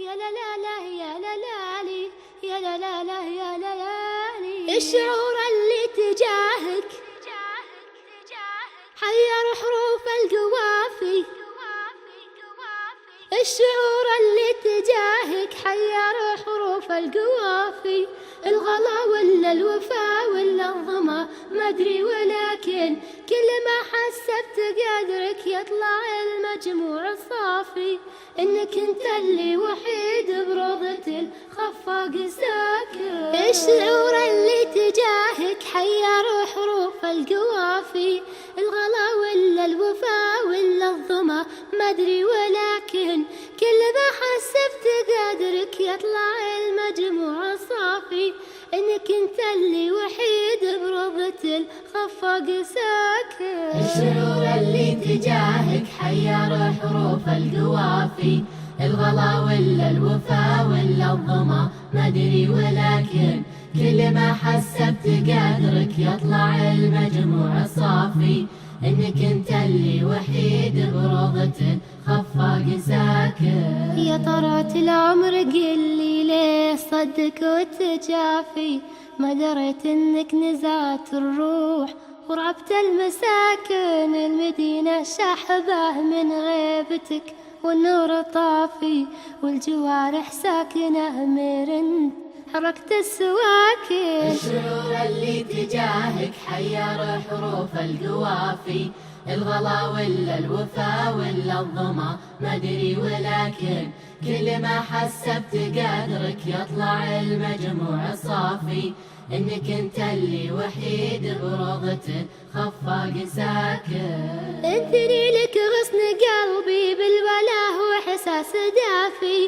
يا لا لا لا يا لا لا لي يا لا لا لا يا لا لا لي. الشعور اللي تجاهك حير حروف القوافي. الشعور اللي تجاهك حير حروف القوافي. الغلا ولا الوفا ولا الظما ما ادري، ولكن كل ما حسبت قدرك يطلع المجموع الصافي. انك انت اللي وحيد بروضة الخفاق ساكن. الشعور اللي تجاهك حير حروف القوافي. الغلا ولا الوفا ولا الظما ما ادري، ولكن كل ما حسبت قدرك يطلع المجموع الصافي. انك انت اللي وحيد بروضة الخفاق ساكن. الشعور اللي تجاهك حير حروف القوافي. الغلا ولا الوفا ولا الظما ما ادري، ولكن كل ما حسبت قدرك يطلع المجموع الصافي. انك انت اللي وحيد بروضة خفاق ساكن. يا طرات العمر قلي ليه صدك وتجافي. ما دريت انك نزعت الروح ورعبت المساكن. المدينة شحبة من غيبتك والنور طافي، والجوارح ساكنة مرن حركت السواكن. الشعور اللي تجاهك حير حروف القوافي. الغلا ولا الوفا ولا الظما ما ادري، ولكن كل ما حسبت قدرك يطلع المجموع صافي. انك انت اللي وحيد بروضة خفاق ساكن. انثني لك غصن قلبي بالوله واحساس دافي.